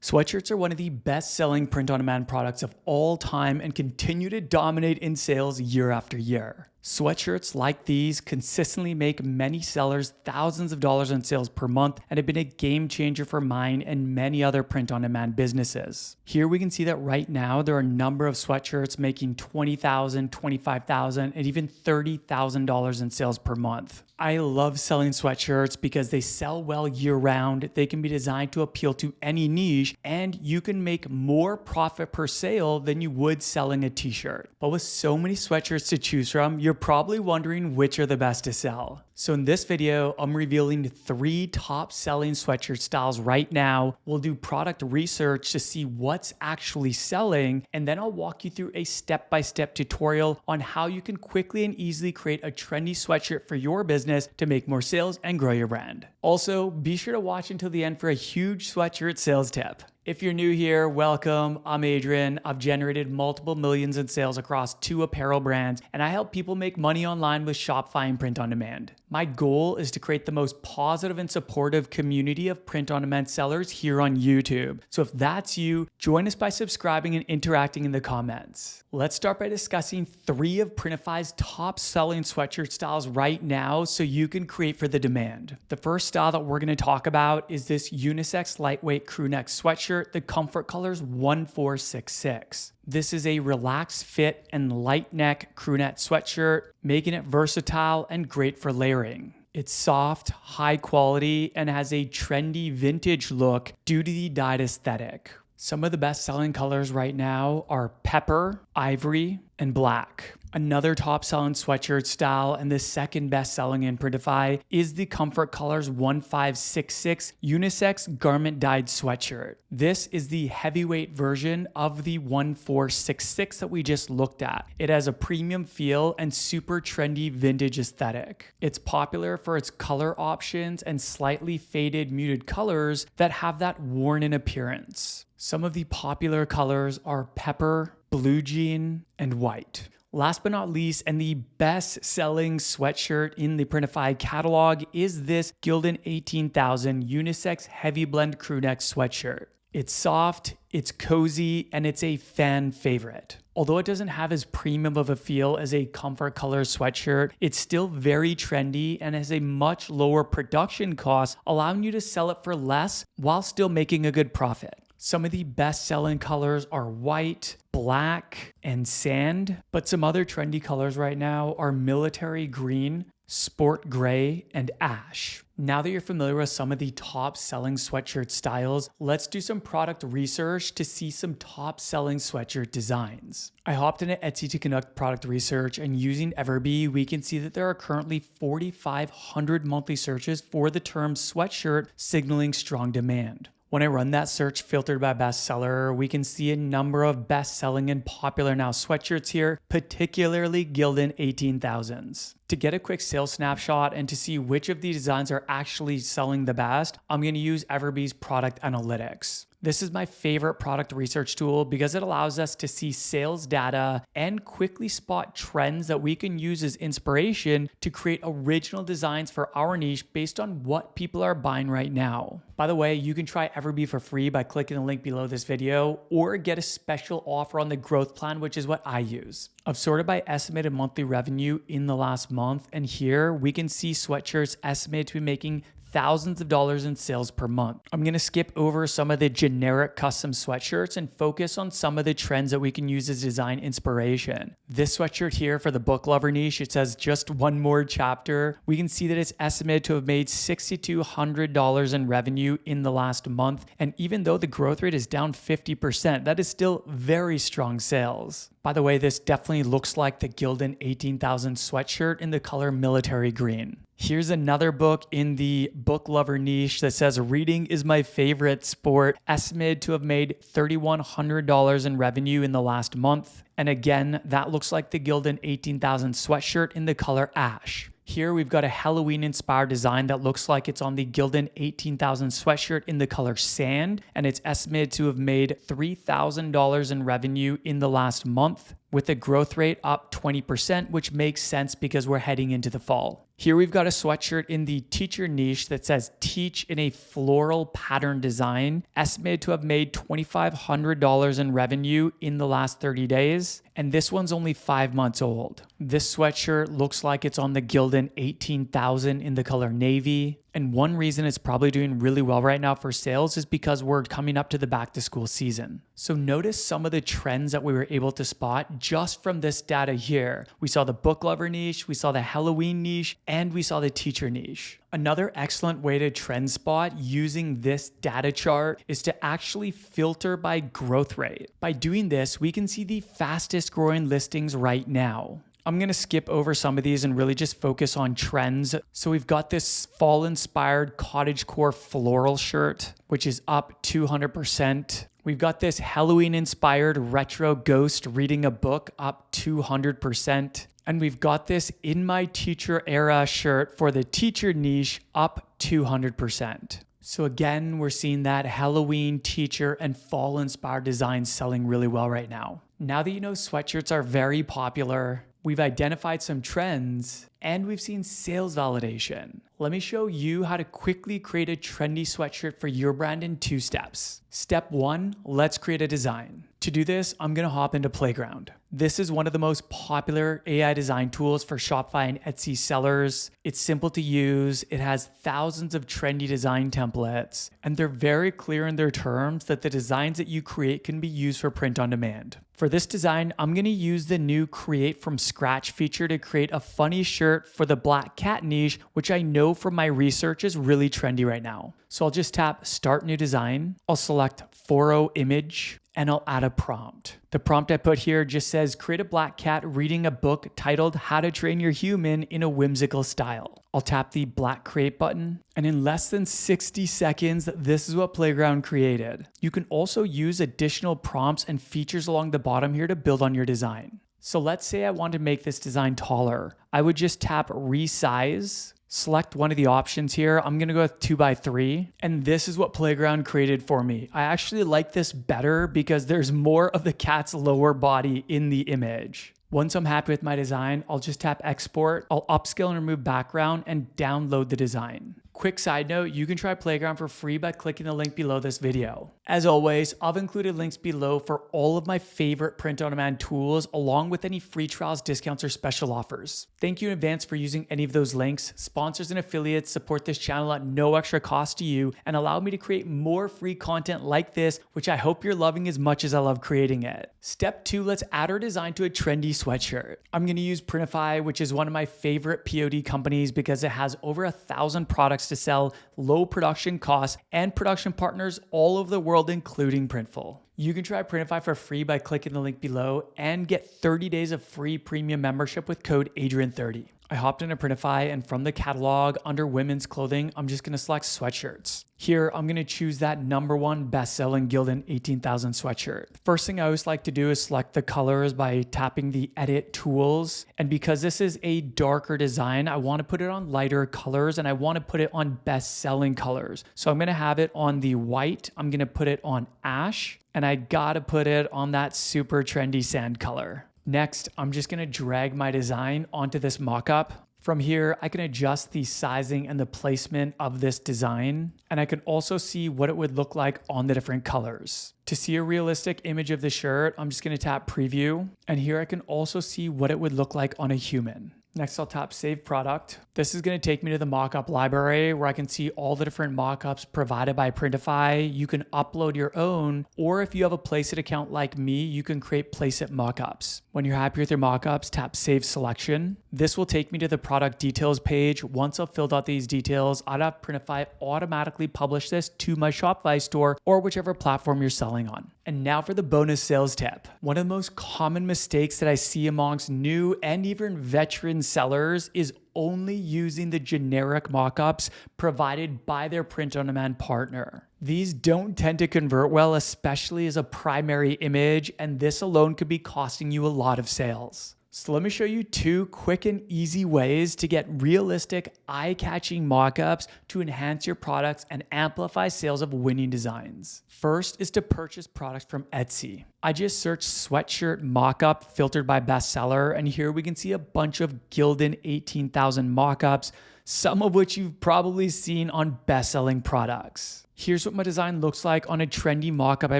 Sweatshirts are one of the best-selling print-on-demand products of all time and continue to dominate in sales year after year. Sweatshirts like these consistently make many sellers thousands of dollars in sales per month and have been a game changer for mine and many other print-on-demand businesses. Here we can see that right now there are a number of sweatshirts making $20,000, $25,000, and even $30,000 in sales per month. I love selling sweatshirts because they sell well year-round, they can be designed to appeal to any niche, and you can make more profit per sale than you would selling a t-shirt. But with so many sweatshirts to choose from, you're probably wondering which are the best to sell. So in this video, I'm revealing 3 top selling sweatshirt styles right now. We'll do product research to see what's actually selling, and then I'll walk you through a step-by-step tutorial on how you can quickly and easily create a trendy sweatshirt for your business to make more sales and grow your brand. Also, be sure to watch until the end for a huge sweatshirt sales tip. If you're new here, welcome. I'm Adrian. I've generated multiple millions in sales across 2 apparel brands, and I help people make money online with Shopify and print on demand. My goal is to create the most positive and supportive community of print on demand sellers here on YouTube. So if that's you, join us by subscribing and interacting in the comments. Let's start by discussing 3 of Printify's top selling sweatshirt styles right now so you can create for the demand. The first style that we're going to talk about is this unisex lightweight crew neck sweatshirt, the Comfort Colors 1466. This is a relaxed fit and light neck crew neck sweatshirt, making it versatile and great for layering. It's soft, high quality, and has a trendy vintage look due to the dyed aesthetic. Some of the best selling colors right now are pepper, ivory, and black. Another top selling sweatshirt style and the second best selling in Printify is the Comfort Colors 1566 unisex garment dyed sweatshirt. This is the heavyweight version of the 1466 that we just looked at. It has a premium feel and super trendy vintage aesthetic. It's popular for its color options and slightly faded muted colors that have that worn-in appearance. Some of the popular colors are pepper, blue jean, and white. Last but not least, and the best-selling sweatshirt in the Printify catalog is this Gildan 18,000 unisex heavy blend crew neck sweatshirt. It's soft, it's cozy, and it's a fan favorite. Although it doesn't have as premium of a feel as a Comfort Colors sweatshirt, it's still very trendy and has a much lower production cost, allowing you to sell it for less while still making a good profit. Some of the best-selling colors are white, black, and sand, but some other trendy colors right now are military green, sport gray, and ash. Now that you're familiar with some of the top-selling sweatshirt styles, let's do some product research to see some top-selling sweatshirt designs. I hopped into Etsy to conduct product research, and using Everbee, we can see that there are currently 4,500 monthly searches for the term sweatshirt, signaling strong demand. When I run that search filtered by bestseller, we can see a number of best-selling and popular now sweatshirts here, particularly Gildan 18,000s. To get a quick sales snapshot and to see which of these designs are actually selling the best, I'm going to use Everbee's product analytics. This is my favorite product research tool because it allows us to see sales data and quickly spot trends that we can use as inspiration to create original designs for our niche based on what people are buying right now. By the way, you can try Everbee for free by clicking the link below this video or get a special offer on the growth plan, which is what I use. I've sorted by estimated monthly revenue in the last month, and here we can see sweatshirts estimated to be making thousands of dollars in sales per month. I'm going to skip over some of the generic custom sweatshirts and focus on some of the trends that we can use as design inspiration. This sweatshirt here for the book lover niche, it says just one more chapter. We can see that it's estimated to have made $6,200 in revenue in the last month. And even though the growth rate is down 50%, that is still very strong sales. By the way, this definitely looks like the Gildan 18,000 sweatshirt in the color military green. Here's another book in the book lover niche that says reading is my favorite sport, estimated to have made $3,100 in revenue in the last month. And again, that looks like the Gildan 18,000 sweatshirt in the color ash. Here we've got a Halloween-inspired design that looks like it's on the Gildan 18,000 sweatshirt in the color sand, and it's estimated to have made $3,000 in revenue in the last month, with a growth rate up 20%, which makes sense because we're heading into the fall. Here we've got a sweatshirt in the teacher niche that says teach in a floral pattern design, estimated to have made $2,500 in revenue in the last 30 days. And this one's only 5 months old. This sweatshirt looks like it's on the Gildan 18,000 in the color navy. And one reason it's probably doing really well right now for sales is because we're coming up to the back to school season. So notice some of the trends that we were able to spot just from this data here. We saw the book lover niche, we saw the Halloween niche, and we saw the teacher niche. Another excellent way to trend spot using this data chart is to actually filter by growth rate. By doing this, we can see the fastest growing listings right now. I'm going to skip over some of these and really just focus on trends. So we've got this fall inspired cottagecore floral shirt, which is up 200%. We've got this Halloween inspired retro ghost reading a book up 200%. And we've got this in my teacher era shirt for the teacher niche up 200%. So again, we're seeing that Halloween, teacher, and fall inspired designs selling really well right now. Now that you know sweatshirts are very popular, we've identified some trends, and we've seen sales validation. Let me show you how to quickly create a trendy sweatshirt for your brand in 2 steps. Step 1, let's create a design. To do this, I'm gonna hop into Playground. This is one of the most popular AI design tools for Shopify and Etsy sellers. It's simple to use. It has thousands of trendy design templates, and they're very clear in their terms that the designs that you create can be used for print on demand. For this design, I'm gonna use the new Create from Scratch feature to create a funny shirt for the black cat niche, which I know from my research is really trendy right now. So I'll just tap Start New Design. I'll select 4.0 image, and I'll add a prompt. The prompt I put here just says, create a black cat reading a book titled How to Train Your Human in a Whimsical Style. I'll tap the black create button, and in less than 60 seconds, this is what Playground created. You can also use additional prompts and features along the bottom here to build on your design. So let's say I want to make this design taller. I would just tap resize, select one of the options here. I'm gonna go with 2x3, and this is what Playground created for me. I actually like this better because there's more of the cat's lower body in the image. Once I'm happy with my design, I'll just tap export. I'll upscale and remove background and download the design. Quick side note, you can try Playground for free by clicking the link below this video. As always, I've included links below for all of my favorite print-on-demand tools, along with any free trials, discounts, or special offers. Thank you in advance for using any of those links. Sponsors and affiliates support this channel at no extra cost to you and allow me to create more free content like this, which I hope you're loving as much as I love creating it. Step 2, let's add our design to a trendy sweatshirt. I'm going to use Printify, which is one of my favorite POD companies because it has over 1,000 products to sell, low production costs, and production partners all over the world, including Printful. You can try Printify for free by clicking the link below and get 30 days of free premium membership with code Adrian30. I hopped into Printify, and from the catalog under women's clothing, I'm just gonna select sweatshirts. Here, I'm gonna choose that #1 best-selling Gildan 18,000 sweatshirt. First thing I always like to do is select the colors by tapping the edit tools. And because this is a darker design, I wanna put it on lighter colors and I wanna put it on best-selling colors. So I'm gonna have it on the white, I'm gonna put it on ash, and I gotta put it on that super trendy sand color. Next, I'm just gonna drag my design onto this mockup. From here, I can adjust the sizing and the placement of this design, and I can also see what it would look like on the different colors. To see a realistic image of the shirt, I'm just gonna tap preview, and here I can also see what it would look like on a human. Next, I'll tap Save Product. This is going to take me to the mockup library where I can see all the different mockups provided by Printify. You can upload your own, or if you have a Placeit account like me, you can create Placeit mockups. When you're happy with your mockups, tap Save Selection. This will take me to the product details page. Once I've filled out these details, I'd have Printify automatically publish this to my Shopify store or whichever platform you're selling on. And now for the bonus sales tip. One of the most common mistakes that I see amongst new and even veteran sellers is only using the generic mockups provided by their print-on-demand partner. These don't tend to convert well, especially as a primary image, and this alone could be costing you a lot of sales. So let me show you 2 quick and easy ways to get realistic, eye-catching mock-ups to enhance your products and amplify sales of winning designs. First is to purchase products from Etsy. I just searched sweatshirt mock-up filtered by bestseller, and here we can see a bunch of Gildan 18,000 mock-ups, some of which you've probably seen on best-selling products. Here's what my design looks like on a trendy mock-up I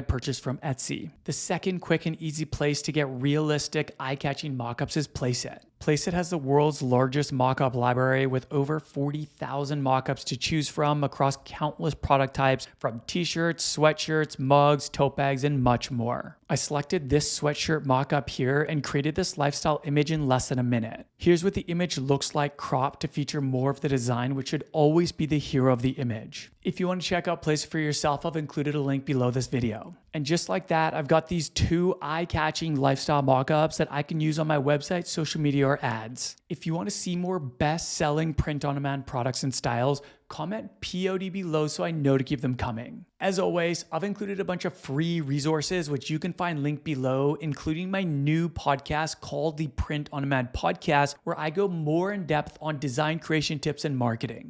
purchased from Etsy. The second quick and easy place to get realistic, eye-catching mock-ups is Placeit. Placeit has the world's largest mock-up library with over 40,000 mock-ups to choose from across countless product types from t-shirts, sweatshirts, mugs, tote bags, and much more. I selected this sweatshirt mock-up here and created this lifestyle image in less than a minute. Here's what the image looks like cropped to feature more of the design, which should always be the hero of the image. If you want to check out Placeit for yourself, I've included a link below this video. And just like that, I've got these 2 eye-catching lifestyle mock-ups that I can use on my website, social media, or ads. If you want to see more best-selling print-on-demand products and styles, comment POD below so I know to keep them coming. As always, I've included a bunch of free resources which you can find linked below, including my new podcast called the Print on Demand Podcast, where I go more in depth on design creation tips and marketing.